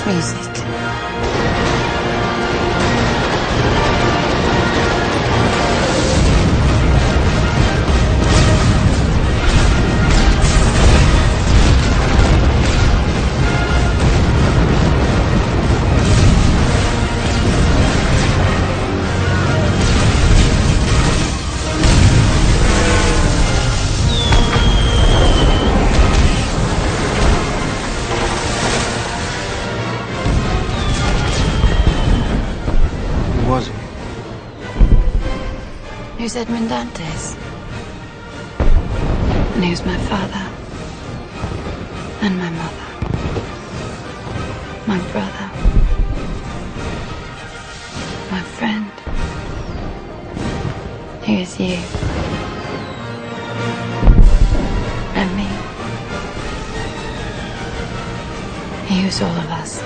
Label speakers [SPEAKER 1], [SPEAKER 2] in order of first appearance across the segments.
[SPEAKER 1] Music. Who's Edmund Dantes? And who's my father? And my mother? My brother? My friend? Who is you? And me? Who's all of us?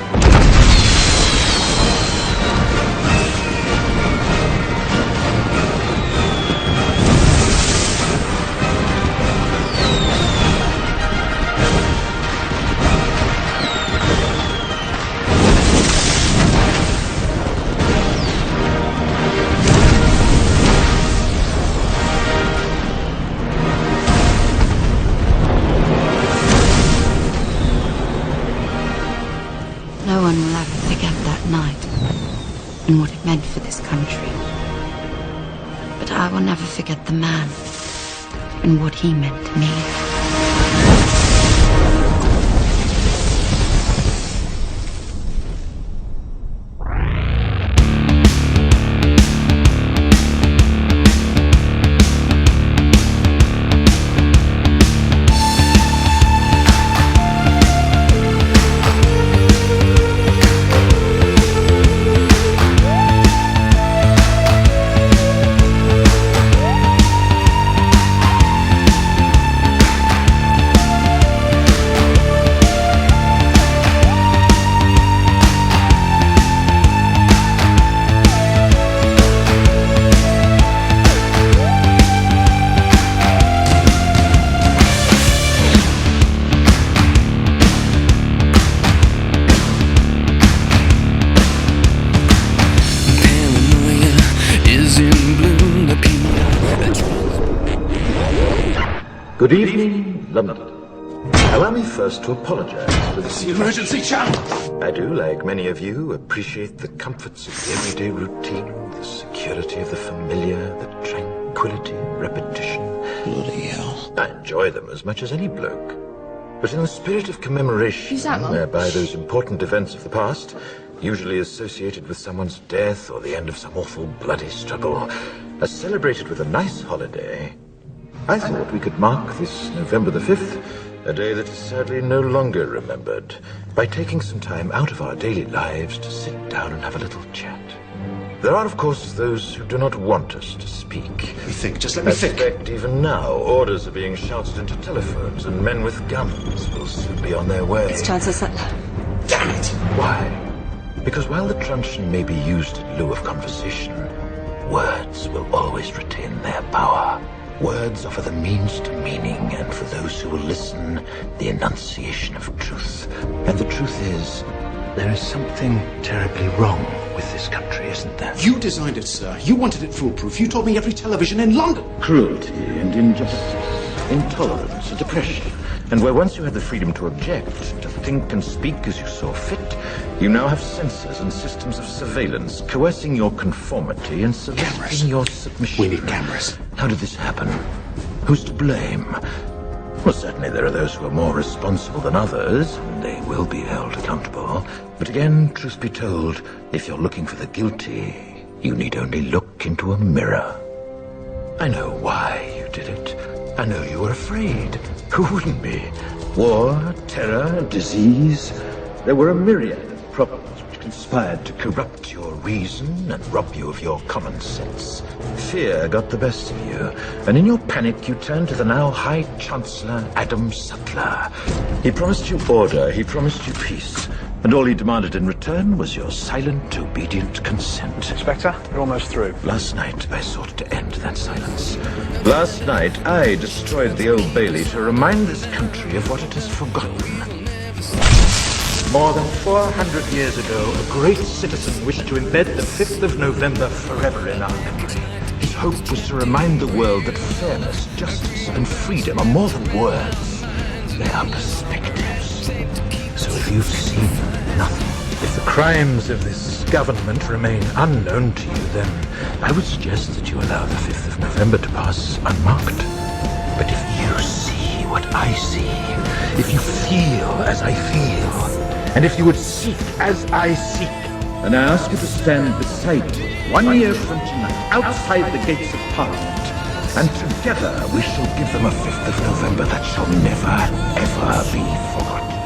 [SPEAKER 1] No one will ever forget that night and what it meant for this country. But I will never forget the man and what he meant to me.
[SPEAKER 2] Good evening, London. Allow me first to apologize for this.
[SPEAKER 3] The emergency channel!
[SPEAKER 2] I do, like many of you, appreciate the comforts of everyday routine, the security of the familiar, the tranquility of repetition.
[SPEAKER 3] Bloody hell.
[SPEAKER 2] I enjoy them as much as any bloke. But in the spirit of commemoration,
[SPEAKER 1] Who's that, Mum?
[SPEAKER 2] whereby those important events of the past, usually associated with someone's death or the end of some awful bloody struggle, are celebrated with a nice holiday, I thought we could mark this November the 5th, a day that is sadly no longer remembered, by taking some time out of our daily lives to sit down and have a little chat. There are, of course, those who do not want us to speak.
[SPEAKER 3] Let me think, just let me
[SPEAKER 2] I
[SPEAKER 3] think.
[SPEAKER 2] suspect even now, orders are being shouted into telephones, and men with guns will soon be on their way.
[SPEAKER 1] It's Chancellor Sutler.
[SPEAKER 3] Damn it!
[SPEAKER 2] Why? Because while the truncheon may be used in lieu of conversation, words will always retain their power. Words offer the means to meaning, and for those who will listen, the enunciation of truth. And the truth is, there is something terribly wrong with this country, isn't there?
[SPEAKER 3] You designed it, sir. You wanted it foolproof. You told me every television in London.
[SPEAKER 2] Cruelty and injustice, intolerance and oppression. And where once you had the freedom to object, to think and speak as you saw fit, you now have censors and systems of surveillance coercing your conformity and soliciting your submission.
[SPEAKER 3] We need cameras.
[SPEAKER 2] How did this happen? Who's to blame? Well, certainly there are those who are more responsible than others, and they will be held accountable. But again, truth be told, if you're looking for the guilty, you need only look into a mirror. I know why you did it. I know you were afraid. Who wouldn't be? War, terror, disease. There were a myriad of problems which conspired to corrupt your reason and rob you of your common sense. Fear got the best of you, and in your panic you turned to the now High Chancellor Adam Sutler. He promised you order, he promised you peace, and all he demanded in return was your silent, obedient consent.
[SPEAKER 4] Inspector, you're almost through.
[SPEAKER 2] Last night, I sought to end that silence. Last night, I destroyed the Old Bailey to remind this country of what it has forgotten. More than 400 years ago, a great citizen wished to embed the 5th of November forever in our memory. His hope was to remind the world that fairness, justice, and freedom are more than words. They are perspectives. So if you've seen nothing, if the crimes of this government remain unknown to you, then I would suggest that you allow the 5th of November to pass unmarked. But if you see what I see, if you feel as I feel, and if you would seek as I seek, then I ask you to stand beside me 1 year from tonight, outside the gates of Parliament, and together we shall give them a 5th of November that shall never, ever be forgotten.